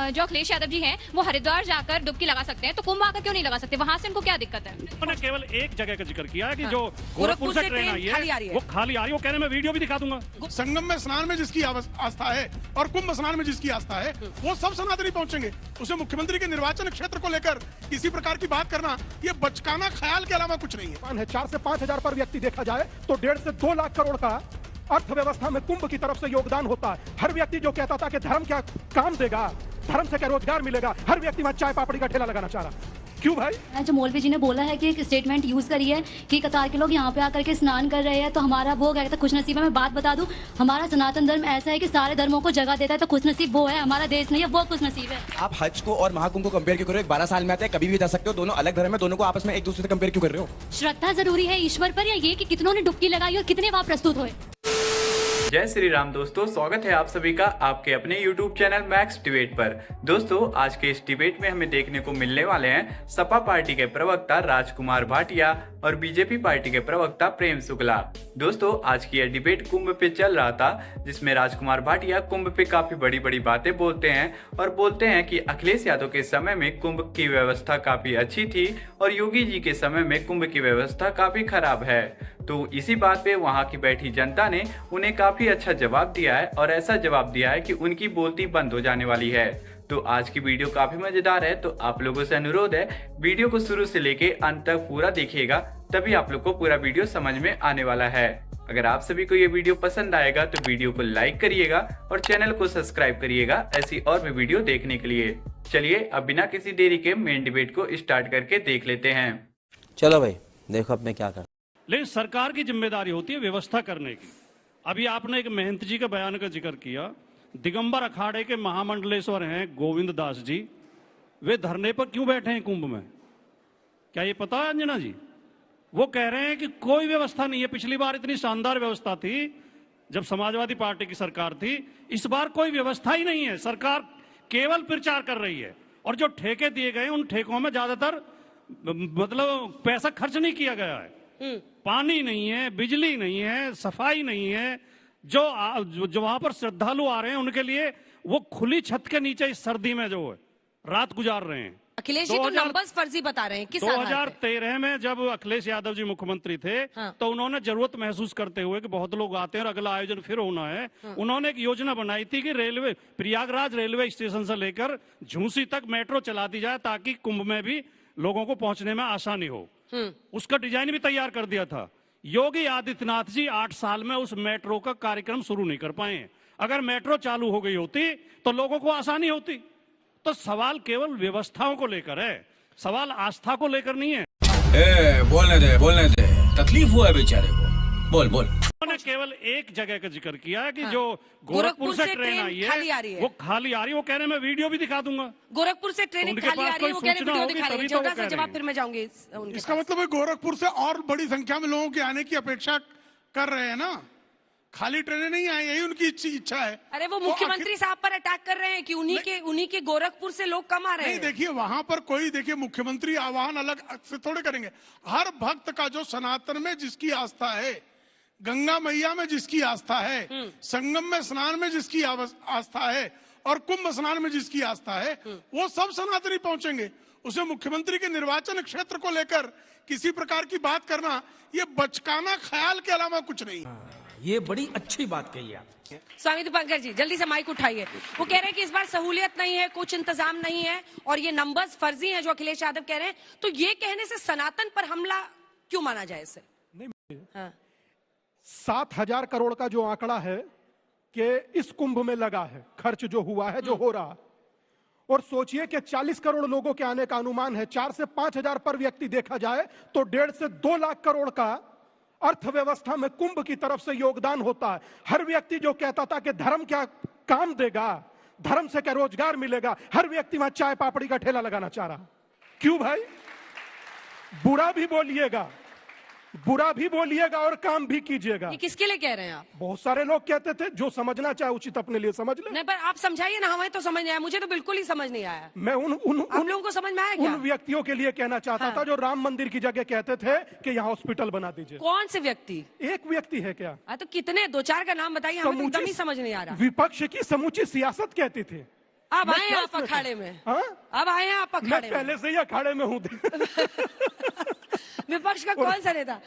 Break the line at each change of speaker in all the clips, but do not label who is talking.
जो अखिलेश यादव जी हैं वो हरिद्वार जाकर डुबकी लगा सकते हैं, तो कुंभ आकर क्यों नहीं लगा सकते? वहां से उनको क्या दिक्कत है?
उन्होंने केवल एक जगह का जिक्र किया है कि जो गोरखपुर से ट्रेन आई है वो खाली आ रही है। वो कह रहे मैं वीडियो भी दिखा दूंगा।
संगम में स्नान में जिसकी आस्था है और कुंभ स्नान में जिसकी आस्था है वो सब सनातनी पहुंचेंगे। उसे मुख्यमंत्री के निर्वाचन क्षेत्र को लेकर किसी प्रकार की बात करना ये बचकाना ख्याल के अलावा कुछ नहीं है।
4 से 5 हजार पर व्यक्ति देखा जाए तो 1.5 से 2 लाख करोड़ का अर्थव्यवस्था में कुंभ की तरफ से योगदान होता है। हर व्यक्ति जो कहता था कि धर्म क्या काम देगा, धर्म से क्या रोजगार मिलेगा, हर व्यक्ति वहां चाय पापड़ी का ठेला लगाना चाह रहा। क्यों भाई?
जो मौलवी जी ने बोला है कि एक स्टेटमेंट यूज करी है कि कतार के लोग यहाँ पे आकर के स्नान कर रहे हैं, तो हमारा वो कहता है खुश नसीब है। मैं बात बता दूं, हमारा सनातन धर्म ऐसा है कि सारे धर्मों को जगह देता है, तो खुश नसीब वो है, हमारा देश नहीं है, वो खुश नसीब है।
आप हज को और महाकुंभ को कंपेयर क्यों कर रहे हो? 12 साल में आते हैं, कभी भी जा सकते हो। दोनों अलग धर्म है, दोनों को आपस में एक दूसरे से कंपेयर क्यों कर रहे हो?
श्रद्धा जरूरी है ईश्वर पर, या ये कि कितनों ने डुबकी लगाई और कितने वहां प्रस्तुत हुए?
जय श्री राम दोस्तों, स्वागत है आप सभी का आपके अपने YouTube चैनल मैक्स डिबेट पर। दोस्तों, आज के इस डिबेट में हमें देखने को मिलने वाले हैं सपा पार्टी के प्रवक्ता राजकुमार भाटिया और बीजेपी पार्टी के प्रवक्ता प्रेम शुक्ला। दोस्तों, आज की यह डिबेट कुंभ पे चल रहा था, जिसमें राजकुमार भाटिया कुंभ पे काफी बड़ी बड़ी बातें बोलते हैं और बोलते हैं कि अखिलेश यादव के समय में कुंभ की व्यवस्था काफी अच्छी थी और योगी जी के समय में कुंभ की व्यवस्था काफी खराब है। तो इसी बात पे वहां की बैठी जनता ने उन्हें काफी अच्छा जवाब दिया है और ऐसा जवाब दिया है कि उनकी बोलती बंद हो जाने वाली है। तो आज की वीडियो काफी मजेदार है, तो आप लोगों से अनुरोध है वीडियो को शुरू से लेके अंत तक पूरा देखिएगा, तभी आप लोग को पूरा वीडियो समझ में आने वाला है। अगर आप सभी को ये वीडियो पसंद आएगा तो वीडियो को लाइक करिएगा और चैनल को सब्सक्राइब करिएगा ऐसी और भी वीडियो देखने के लिए। चलिए अब बिना किसी देरी के मेन डिबेट को स्टार्ट करके देख लेते हैं।
चलो भाई, देखो अब मैं क्या कर।
लेकिन सरकार की जिम्मेदारी होती है व्यवस्था करने की। अभी आपने एक महंत जी के बयान का जिक्र किया। दिगंबर अखाड़े के महामंडलेश्वर हैं गोविंद दास जी, वे धरने पर क्यों बैठे हैं कुंभ में? क्या ये पता है अंजना जी? वो कह रहे हैं कि कोई व्यवस्था नहीं है। पिछली बार इतनी शानदार व्यवस्था थी जब समाजवादी पार्टी की सरकार थी, इस बार कोई व्यवस्था ही नहीं है। सरकार केवल प्रचार कर रही है और जो ठेके दिए गए उन ठेकों में ज्यादातर मतलब पैसा खर्च नहीं किया गया है। पानी नहीं है, बिजली नहीं है, सफाई नहीं है। जो वहां पर श्रद्धालु आ रहे हैं उनके लिए वो खुली छत के नीचे इस सर्दी में जो है रात गुजार रहे हैं।
अखिलेश जी तो नंबर्स फर्जी बता रहे हैं। किस
2013 में जब अखिलेश यादव जी मुख्यमंत्री थे, हाँ। तो उन्होंने जरूरत महसूस करते हुए कि बहुत लोग आते हैं और अगला आयोजन फिर होना है, हाँ। उन्होंने एक योजना बनाई थी कि रेलवे प्रयागराज रेलवे स्टेशन से लेकर झूसी तक मेट्रो चला दी जाए ताकि कुंभ में भी लोगों को पहुंचने में आसानी हो। उसका डिजाइन भी तैयार कर दिया था। योगी आदित्यनाथ जी 8 साल में उस मेट्रो का कार्यक्रम शुरू नहीं कर पाए। अगर मेट्रो चालू हो गई होती तो लोगों को आसानी होती। तो सवाल केवल व्यवस्थाओं को लेकर है, सवाल आस्था को लेकर नहीं है।
बोलने दे, तकलीफ हुआ है बेचारे को। बोल।
उन्होंने केवल एक जगह का जिक्र किया है कि हाँ। जो गोरखपुर से ट्रेन आई है वो खाली आ रही है। वो कह रहे मैं वीडियो भी दिखा दूंगा।
गोरखपुर से ट्रेन खाली आ रही है, वो कह रहे वीडियो दिखा रही है। छोटा सा जवाब फिर मैं जाऊंगी।
इसका मतलब है गोरखपुर से और बड़ी संख्या में लोगों के आने की अपेक्षा कर रहे हैं ना। खाली ट्रेनें नहीं आई, यही उनकी इच्छा है।
अरे वो मुख्यमंत्री साहब पर अटैक कर रहे हैं कि उन्हीं के गोरखपुर से लोग कम आ रहे हैं।
देखिए वहां पर कोई देखिए मुख्यमंत्री आह्वान अलग से थोड़े करेंगे। हर भक्त का जो सनातन में जिसकी आस्था है, गंगा मैया में जिसकी आस्था है, संगम में स्नान में जिसकी आस्था है और कुंभ स्नान में जिसकी आस्था है, वो सब सनातनी पहुंचेंगे। उसे मुख्यमंत्री के निर्वाचन क्षेत्र को लेकर किसी प्रकार की बात करना ये बचकाना ख्याल के अलावा कुछ नहीं।
ये बड़ी अच्छी बात कही आप।
स्वामी दीपंकर जी जल्दी से माइक उठाइए। वो कह रहे हैं कि इस बार सहूलियत नहीं है, कुछ इंतजाम नहीं है और ये नंबर्स फर्जी हैं जो अखिलेश यादव कह रहे हैं। तो ये कहने से सनातन पर हमला क्यों माना जाए इसे?
हाँ। 7,000 करोड़ का जो आंकड़ा है कि इस कुंभ में लगा है, खर्च जो हुआ है, जो हो रहा, और सोचिए कि 40 करोड़ लोगों के आने का अनुमान है। 4 से 5 हजार पर व्यक्ति देखा जाए तो 1.5 से 2 लाख करोड़ का अर्थव्यवस्था में कुंभ की तरफ से योगदान होता है। हर व्यक्ति जो कहता था कि धर्म क्या काम देगा, धर्म से क्या रोजगार मिलेगा, हर व्यक्ति वहां चाय पापड़ी का ठेला लगाना चाह रहा। क्यों भाई? बुरा भी बोलिएगा, बुरा भी बोलिएगा और काम भी कीजिएगा।
ये किसके लिए कह रहे हैं आप?
बहुत सारे लोग कहते थे जो समझना चाहे उचित अपने लिए समझ ले।
नहीं पर आप समझाइए ना, हमें तो समझ नहीं आया। मुझे तो बिल्कुल ही समझ नहीं आया।
मैं उन लोगों
को समझ में आया क्या?
उन व्यक्तियों के लिए कहना चाहता था जो राम मंदिर की जगह कहते थे कि यहाँ हॉस्पिटल बना दीजिए।
कौन से व्यक्ति?
एक व्यक्ति है क्या?
तो कितने? 2-4 का नाम बताइए, हमें तो एकदम ही समझ नहीं आ रहा।
विपक्ष की समूची सियासत कहती थी।
अब
मैं
आए
क्या
आप
इसमें-
अखाड़े में,
हाँ?
अब आए आप
मैं
अखाड़े में।
पहले से ही अखाड़े में हूँ।
विपक्ष का कौन सा नेता?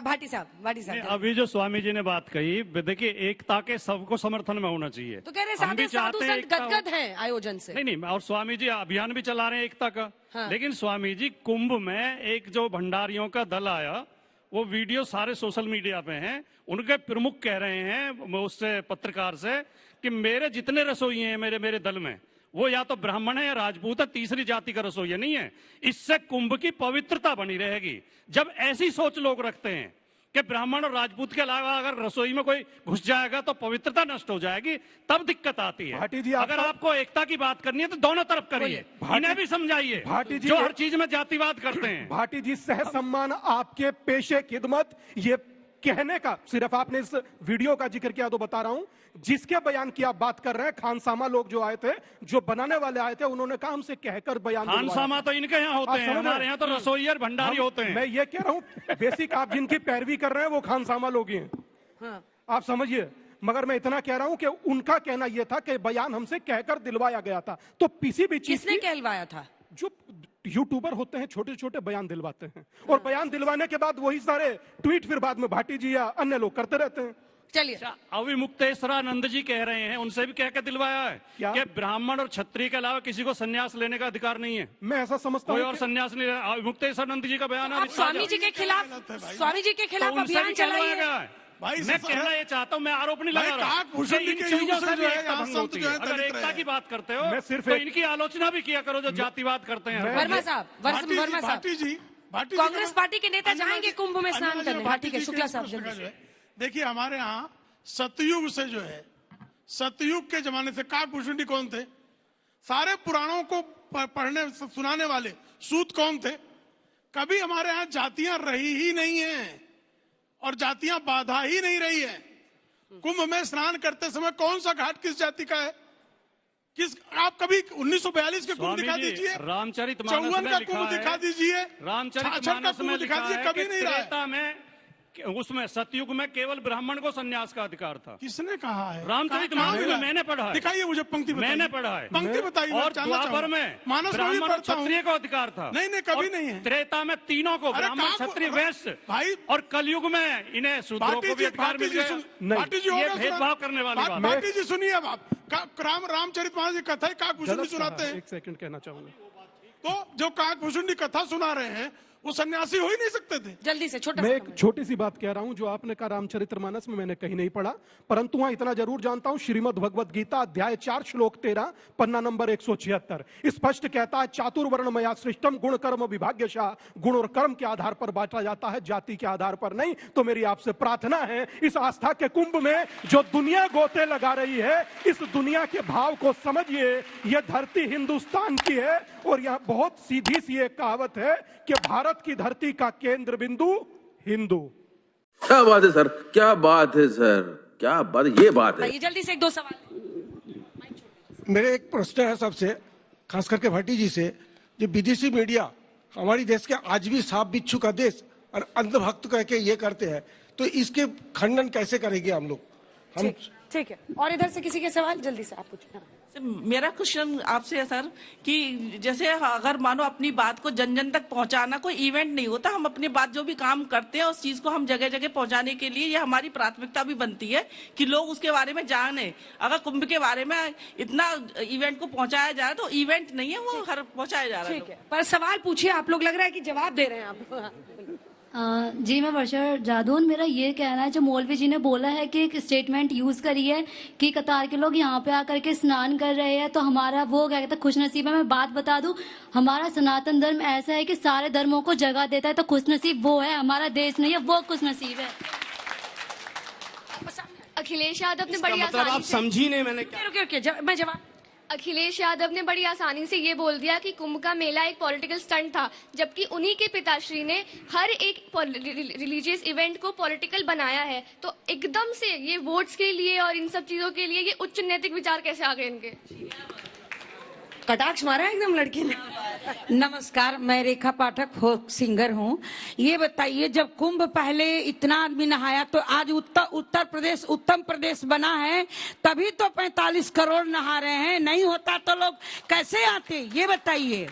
भाटी साहब, भाटी
नहीं,
साहब।
अभी जो स्वामी जी ने बात कही, देखिए एकता के सबको समर्थन में होना चाहिए।
तो कह रहे
हम भी
साधु साधु
चाहते हैं
संत
एकता हो।
गदगद हैं आयोजन से।
नहीं और स्वामी जी अभियान भी चला रहे हैं एकता का।
हाँ।
लेकिन स्वामी जी कुंभ में एक जो भंडारियों का दल आया, वो वीडियो सारे सोशल मीडिया पे हैं। उनके प्रमुख कह रहे हैं उससे पत्रकार से कि मेरे जितने रसोई हैं मेरे दल में, वो या तो ब्राह्मण है या राजपूत है, तीसरी जाति का रसोईया नहीं है। इससे कुंभ की पवित्रता बनी रहेगी। जब ऐसी सोच लोग रखते हैं कि ब्राह्मण और राजपूत के अलावा अगर रसोई में कोई घुस जाएगा तो पवित्रता नष्ट हो जाएगी, तब दिक्कत आती है।
भाटी जी,
अगर आपको एकता की बात करनी है तो दोनों तरफ करिए, इन्हें भी समझाइए
भाटी जी,
जो हर चीज में जातिवाद करते हैं।
भाटी जी, सह सम्मान आपके पेशे खिदमत, ये कहने का सिर्फ आपने इस वीडियो का जिक्र किया तो बता रहा हूं, जिसके बयान की आप बात कर रहे हैं, खानसामा लोग जो आए थे, जो बनाने वाले आए थे, उन्होंने कहा हमसे कहकर बयान दिलवाया।
खानसामा तो इनके यहाँ होते हैं, हमारे यहाँ तो रसोई और भंडारी होते हैं।
मैं ये कह रहा हूं, बेसिक आप जिनकी पैरवी कर रहे हैं वो खानसामा लोग ही हैं।
हाँ।
आप समझिए, मगर मैं इतना कह रहा हूं कि उनका कहना यह था कि बयान हमसे कहकर दिलवाया गया था। तो किसी भी चीज
किसने कहलवाया था?
जो यूट्यूबर होते हैं छोटे छोटे बयान दिलवाते हैं, और बयान दिलवाने के बाद वही सारे ट्वीट फिर बाद में भाटी जी या अन्य लोग करते रहते हैं।
चलिए,
अविमुक्तेश्वरानंद जी कह रहे हैं, उनसे भी कह के दिलवाया है
क्या?
कि ब्राह्मण और क्षत्रिय के अलावा किसी को संन्यास लेने का अधिकार नहीं है।
मैं ऐसा समझता
कोई
हूं
और
कि-
संन्यास नहीं लेना। अविमुक्तेश्वरानंद जी का बयान है,
आप स्वामी जी के खिलाफ, स्वामी जी के खिलाफ अभियान चलाइए।
भाई
मैं कहना ये चाहता हूँ, मैं आरोप नहीं लगा रहा हूँ।
भूषण
इन
के
चीजों
युग
से
से
भी
जो है
एकता
यहाँ
भंग
संत
होती
जो
है।
है
अगर
दलित
एकता
रहे
की बात करते हो
मैं सिर्फ
तो
एक-
इनकी आलोचना भी किया करो जो जातिवाद करते हैं।
वर्मा साहब, वर्मा साहब,
भाटी जी,
कांग्रेस पार्टी के नेता जाएंगे कुंभ में स्नान करने। हाँ, ठीक है, शुक्ला साहब,
प्रश्न का
जल्दी
जो है, देखिए हमारे यहाँ सतयुग से जो है, सतयुग के जमाने से काकभूषुंडी कौन थे? सारे पुराणों को पढ़ने सुनाने वाले सूत कौन थे? कभी हमारे यहाँ जातियां रही ही नहीं है और जातियां बाधा ही नहीं रही है। कुंभ में स्नान करते समय कौन सा घाट किस जाति का है? किस, आप कभी 1942 के कुंभ दिखा दीजिए,
रामचरितमानस
54
में
का
लिखा
कुंभ
है,
दिखा दीजिए,
रामचरितमानस
66 का
में
कुंभ
लिखा
दिखा दीजिए,
है
कभी
कि
नहीं रहा है।
त्रेता में उसमें सतयुग में केवल ब्राह्मण को संन्यास का अधिकार था।
किसने कहा है?
रामचरितमानस में मैंने पढ़ा है।
दिखाइए मुझे पंक्ति,
मैंने पढ़ा है।
पंक्ति बताइए।
और द्वापर में
मानस में भी
ब्राह्मण और
पढ़ता हूँ।
क्षत्रिय को अधिकार था।
नहीं कभी
और
नहीं है।
त्रेता में तीनों को,
अरे
ब्राह्मण
कहाँ को-
क्षत्रिय वैश्य,
भाई
और कलयुग में इन्हें शूद्रों को भी अधिकार मिल गया।
भाटी जी
ये
होगा
भेदभाव करने वाली बात है।
भाटी जी सुनिए, अब आप रामचरितमानस की कथा ही काकभूषुंडी
गलत
सुनाते
कहा,
हैं।
एक सेकंड कहना चाहूंगा।
तो जो काकभूषुंडी कथा सुना रहे हैं वो सन्यासी हो ही नहीं सकते थे।
जल्दी से छोटा
मैं
सा
एक
comment।
छोटी सी बात कह रहा हूं, जो आपने कहा रामचरितमानस में मैंने कहीं नहीं पढ़ा, परंतु वहां इतना जरूर जानता हूं, श्रीमद् भगवद गीता अध्याय 4 श्लोक 13 पन्ना नंबर 176 स्पष्ट कहता है, चातुर्वर्णमया सृष्टम गुण कर्म विभाग्यशः, गुण और कर्म के आधार पर बांटा जाता है, जाति के आधार पर नहीं। तो मेरी आपसे प्रार्थना है, इस आस्था के कुंभ में जो दुनिया गोते लगा रही है, इस दुनिया के भाव को समझिए। यह धरती हिंदुस्तान की है और यह बहुत सीधी सी एक कहावत है कि भारत की धरती का केंद्र बिंदु हिंदू।
क्या बात है सर, क्या बात है सर, क्या बात, ये बात है।
आइए, जल्दी से एक दो सवाल।
मेरे एक प्रश्न है सबसे, खास करके भाटी जी से, जो विदेशी मीडिया हमारी देश के आज भी सांप बिच्छू का देश और अंधभक्त कह के ये करते हैं, तो इसके खंडन कैसे करेंगे हम लोग? हम
ठीक है, और इधर से किसी के सवाल, जल्दी से आप पूछिए।
मेरा क्वेश्चन आपसे है सर कि जैसे अगर मानो अपनी बात को जन जन तक पहुंचाना कोई इवेंट नहीं होता, हम अपनी बात जो भी काम करते हैं उस चीज को हम जगह जगह पहुंचाने के लिए ये हमारी प्राथमिकता भी बनती है कि लोग उसके बारे में जाने। अगर कुंभ के बारे में इतना इवेंट को पहुंचाया जा रहा है तो इवेंट नहीं है, वो हर पहुंचाया जा रहा है।
ठीक है, पर सवाल पूछिए आप लोग, लग रहा है कि जवाब दे रहे हैं आप।
जी मैं वर्षा जादौन, मेरा ये कहना है, जो मौलवी जी ने बोला है कि एक स्टेटमेंट यूज करी है कि कतार के लोग यहाँ पे आकर के स्नान कर रहे हैं, तो हमारा वो क्या कहते हैं खुशनसीब है। मैं बात बता दूं, हमारा सनातन धर्म ऐसा है कि सारे धर्मों को जगह देता है, तो खुशनसीब वो है, हमारा देश नहीं है, वो खुशनसीब है।
अखिलेश यादव ने बड़ी
मतलब आप
आसानी से
समझी नहीं मैंने क्या।
रुकिए, मैं जवाब।
अखिलेश यादव ने बड़ी आसानी से ये बोल दिया कि कुंभ का मेला एक पॉलिटिकल स्टंट था, जबकि उन्हीं के पिताश्री ने हर एक रिलीजियस इवेंट को पॉलिटिकल बनाया है। तो एकदम से ये वोट्स के लिए और इन सब चीजों के लिए ये उच्च नैतिक विचार कैसे आ गए इनके?
कटाक्ष मारा है एकदम लड़की ने। नमस्कार, मैं रेखा पाठक फोक सिंगर हूँ। ये बताइए, जब कुंभ पहले इतना आदमी नहाया तो आज उत्तर प्रदेश उत्तम प्रदेश बना है, तभी तो 45 करोड़ नहा रहे हैं। नहीं होता तो लोग कैसे आते, ये बताइए।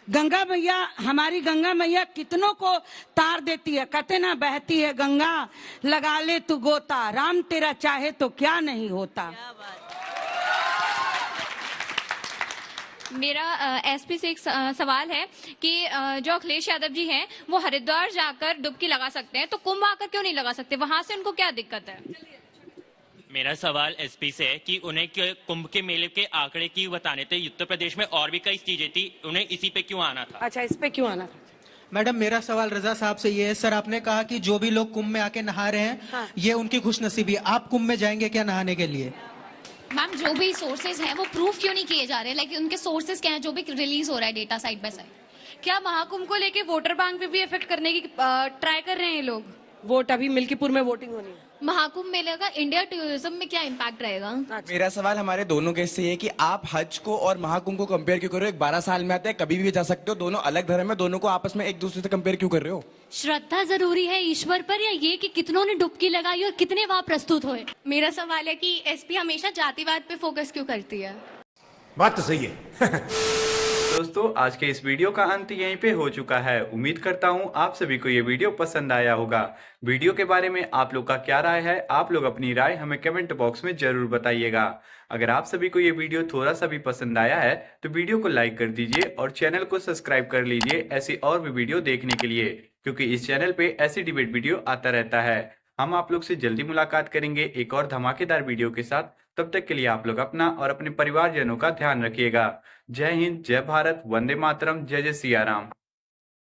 गंगा मैया, हमारी गंगा मैया कितनों को तार देती है, कहते ना बहती है गंगा, लगा ले तू गोता, राम तेरा चाहे तो क्या नहीं होता।
मेरा एसपी से एक सवाल है कि जो अखिलेश यादव जी हैं वो हरिद्वार जाकर डुबकी लगा सकते हैं, तो कुंभ आकर क्यों नहीं लगा सकते? वहां से उनको क्या दिक्कत है?
मेरा सवाल एसपी से है कि उन्हें कुंभ के मेले के आंकड़े क्यों बताने थे? उत्तर प्रदेश में और भी कई चीजें थी, उन्हें इसी पे क्यों आना था?
अच्छा, इस पे क्यों आना था?
मैडम, मेरा सवाल रजा साहब से ये है। सर, आपने कहा कि जो भी लोग कुंभ में आके नहा रहे हैं,
हाँ।
ये उनकी खुशनसीबी। आप कुंभ में जाएंगे क्या नहाने के लिए?
मैम, जो भी सोर्सेज हैं वो प्रूफ क्यों नहीं किए जा रहे? लाइक उनके सोर्सेज क्या हैं जो भी रिलीज हो रहा है डेटा साइड बाय साइड?
क्या महाकुंभ को लेके वोटर बैंक पे भी इफेक्ट करने की ट्राई कर रहे हैं ये लोग?
वोट अभी मिल्कीपुर में वोटिंग होनी है।
महाकुंभ मेले का इंडिया टूरिज्म में क्या इम्पैक्ट रहेगा?
मेरा सवाल हमारे दोनों के से है कि आप हज को और महाकुंभ को कंपेयर क्यों कर रहे हो? 12 साल में आते हैं, कभी भी जा सकते हो, दोनों अलग धर्म है, दोनों को आपस में एक दूसरे से कंपेयर क्यों कर रहे हो?
श्रद्धा जरूरी है ईश्वर पर, या ये कि कितनों ने डुबकी लगाई और कितने वहां प्रस्तुत हुए?
मेरा सवाल है कि एसपी हमेशा जातिवाद पे फोकस क्यों करती है?
बात तो सही है।
दोस्तों, आज के इस वीडियो का अंत यहीं पे हो चुका है। उम्मीद करता हूँ आप सभी को ये वीडियो पसंद आया होगा। वीडियो के बारे में आप लोग का क्या राय है? आप लोग अपनी राय हमें कमेंट बॉक्स में जरूर बताइएगा। अगर आप सभी को ये वीडियो थोड़ा सा भी पसंद आया है तो वीडियो को लाइक कर दीजिए और चैनल को सब्सक्राइब कर लीजिए ऐसी और भी वीडियो देखने के लिए, क्योंकि इस चैनल पे ऐसी डिबेट वीडियो आता रहता है। हम आप लोग से जल्दी मुलाकात करेंगे एक और धमाकेदार वीडियो के साथ। तब तक के लिए आप लोग अपना और अपने परिवारजनों का ध्यान रखिएगा। जय हिंद, जय भारत, वंदे मातरम, जय जय सिया राम।